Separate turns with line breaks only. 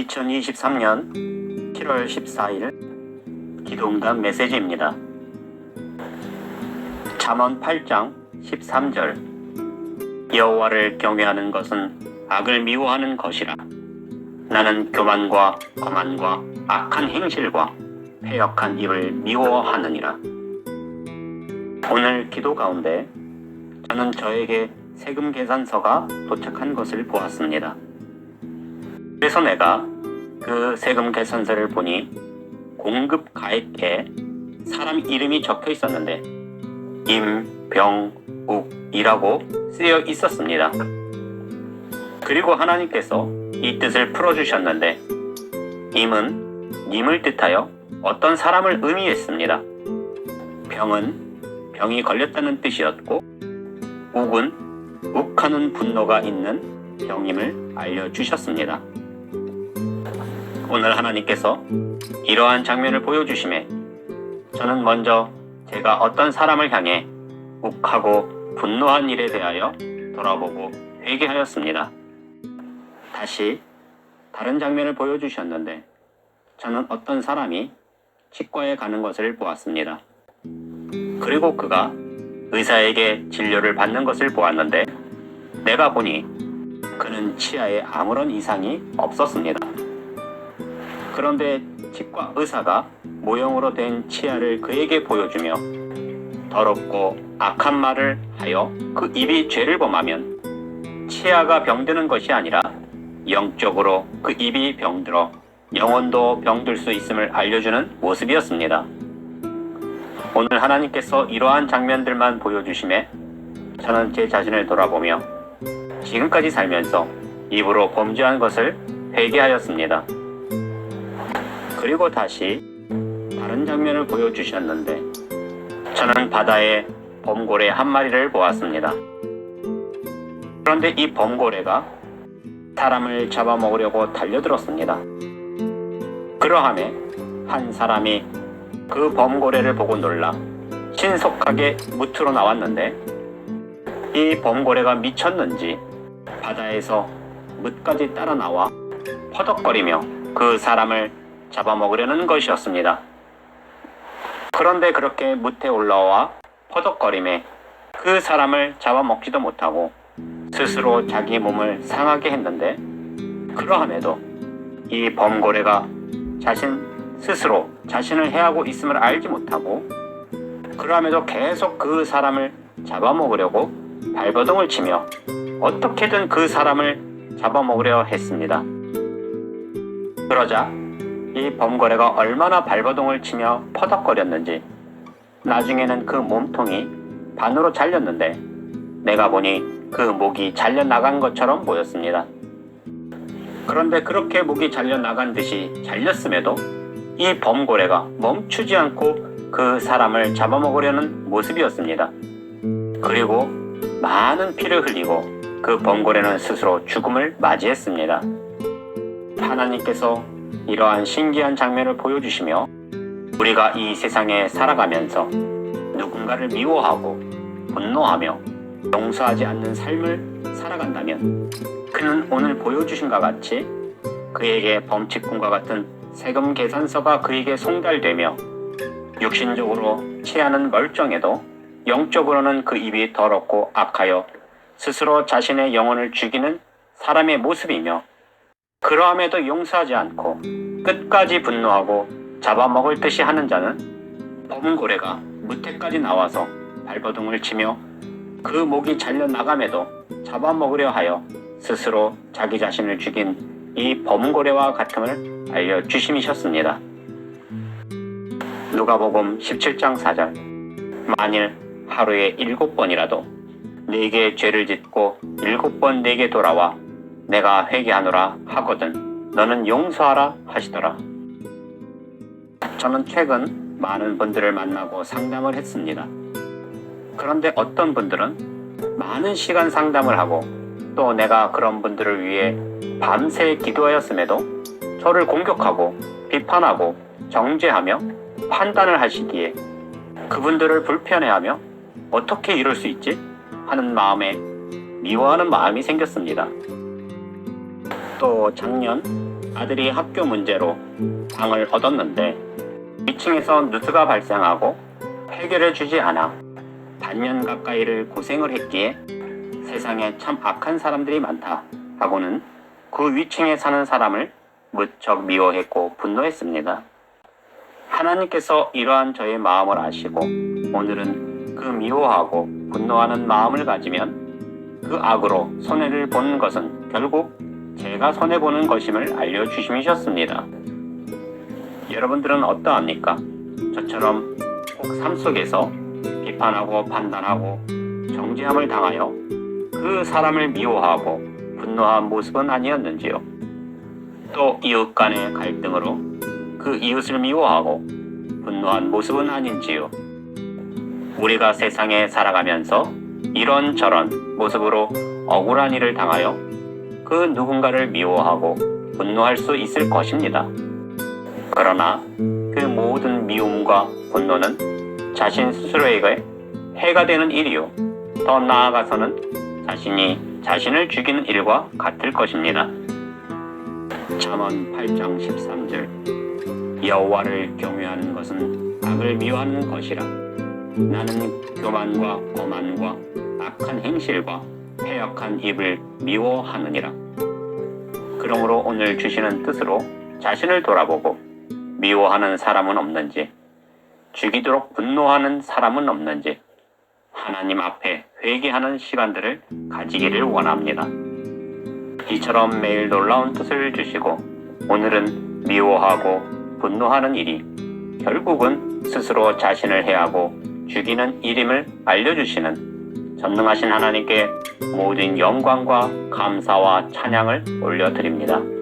2023년 7월 14일 기도응답 메시지입니다. 잠언 8장 13절 여호와를 경외하는 것은 악을 미워하는 것이라. 나는 교만과 거만과 악한 행실과 패역한 입을 미워하느니라. 오늘 기도 가운데 저는 저에게 세금 계산서가 도착한 것을 보았습니다. 그래서 내가 그 세금 계산서를 보니 공급 가액에 사람 이름이 적혀 있었는데 임병욱이라고 쓰여 있었습니다. 그리고 하나님께서 이 뜻을 풀어주셨는데 임은 님을 뜻하여 어떤 사람을 의미했습니다. 병은 병이 걸렸다는 뜻이었고 욱은 욱하는 분노가 있는 병임을 알려주셨습니다. 오늘 하나님께서 이러한 장면을 보여주심에 저는 먼저 제가 어떤 사람을 향해 욱하고 분노한 일에 대하여 돌아보고 회개하였습니다. 다시 다른 장면을 보여주셨는데 저는 어떤 사람이 치과에 가는 것을 보았습니다. 그리고 그가 의사에게 진료를 받는 것을 보았는데 내가 보니 그는 치아에 아무런 이상이 없었습니다. 그런데 치과 의사가 모형으로 된 치아를 그에게 보여주며 더럽고 악한 말을 하여 그 입이 죄를 범하면 치아가 병드는 것이 아니라 영적으로 그 입이 병들어 영혼도 병들 수 있음을 알려주는 모습이었습니다. 오늘 하나님께서 이러한 장면들만 보여주심에 저는 제 자신을 돌아보며 지금까지 살면서 입으로 범죄한 것을 회개하였습니다. 그리고 다시 다른 장면을 보여주셨는데 저는 바다에 범고래 한 마리를 보았습니다. 그런데 이 범고래가 사람을 잡아먹으려고 달려들었습니다. 그러함에 한 사람이 그 범고래를 보고 놀라 신속하게 무트로 나왔는데 이 범고래가 미쳤는지 바다에서 뭇까지 따라 나와 퍼덕거리며 그 사람을 잡아먹으려는 것이었습니다. 그런데 그렇게 무트에 올라와 퍼덕거림에 그 사람을 잡아먹지도 못하고 스스로 자기 몸을 상하게 했는데 그러함에도 이 범고래가 자신 스스로 자신을 해하고 있음을 알지 못하고 그러함에도 계속 그 사람을 잡아먹으려고 발버둥을 치며 어떻게든 그 사람을 잡아먹으려 했습니다. 그러자 이 범고래가 얼마나 발버둥을 치며 퍼덕거렸는지 나중에는 그 몸통이 반으로 잘렸는데 내가 보니 그 목이 잘려나간 것처럼 보였습니다. 그런데 그렇게 목이 잘려나간 듯이 잘렸음에도 이 범고래가 멈추지 않고 그 사람을 잡아먹으려는 모습이었습니다. 그리고 많은 피를 흘리고 그 범고래는 스스로 죽음을 맞이했습니다. 하나님께서 이러한 신기한 장면을 보여주시며 우리가 이 세상에 살아가면서 누군가를 미워하고 분노하며 용서하지 않는 삶을 살아간다면 그는 오늘 보여주신 것 같이 그에게 범칙금과 같은 세금 계산서가 그에게 송달되며 육신적으로 치아는 멀쩡해도 영적으로는 그 입이 더럽고 악하여 스스로 자신의 영혼을 죽이는 사람의 모습이며 그러함에도 용서하지 않고 끝까지 분노하고 잡아먹을 듯이 하는 자는 범고래가 무태까지 나와서 발버둥을 치며 그 목이 잘려나감에도 잡아먹으려 하여 스스로 자기 자신을 죽인 이 범고래와 같음을 알려주심이셨습니다. 누가복음 17장 4절 만일 하루에 7번이라도 네게 죄를 짓고 7번 네게 돌아와 내가 회개하노라 하거든 너는 용서하라 하시더라. 저는 최근 많은 분들을 만나고 상담을 했습니다. 그런데 어떤 분들은 많은 시간 상담을 하고 또 내가 그런 분들을 위해 밤새 기도하였음에도 저를 공격하고 비판하고 정죄하며 판단을 하시기에 그분들을 불편해하며 어떻게 이럴 수 있지? 하는 마음에 미워하는 마음이 생겼습니다. 또 작년 아들이 학교 문제로 방을 얻었는데 위층에서 누수가 발생하고 해결해 주지 않아 반년 가까이를 고생을 했기에 세상에 참 악한 사람들이 많다 하고는 그 위층에 사는 사람을 무척 미워했고 분노했습니다. 하나님께서 이러한 저의 마음을 아시고 오늘은 그 미워하고 분노하는 마음을 가지면 그 악으로 손해를 보는 것은 결국 제가 손해보는 것임을 알려주심이셨습니다. 여러분들은 어떠합니까? 저처럼 꼭 삶 속에서 비판하고 판단하고 정죄함을 당하여 그 사람을 미워하고 분노한 모습은 아니었는지요? 또 이웃 간의 갈등으로 그 이웃을 미워하고 분노한 모습은 아닌지요? 우리가 세상에 살아가면서 이런저런 모습으로 억울한 일을 당하여 그 누군가를 미워하고 분노할 수 있을 것입니다. 그러나 그 모든 미움과 분노는 자신 스스로에게 해가 되는 일이요. 더 나아가서는 자신이 자신을 죽이는 일과 같을 것입니다. 잠언 8장 13절 여호와를 경외하는 것은 악을 미워하는 것이라 나는 교만과 거만과 악한 행실과 패역한 입을 미워하느니라. 그러므로 오늘 주시는 뜻으로 자신을 돌아보고 미워하는 사람은 없는지 죽이도록 분노하는 사람은 없는지 하나님 앞에 회개하는 시간들을 가지기를 원합니다. 이처럼 매일 놀라운 뜻을 주시고 오늘은 미워하고 분노하는 일이 결국은 스스로 자신을 해하고 죽이는 일임을 알려주시는 전능하신 하나님께 모든 영광과 감사와 찬양을 올려드립니다.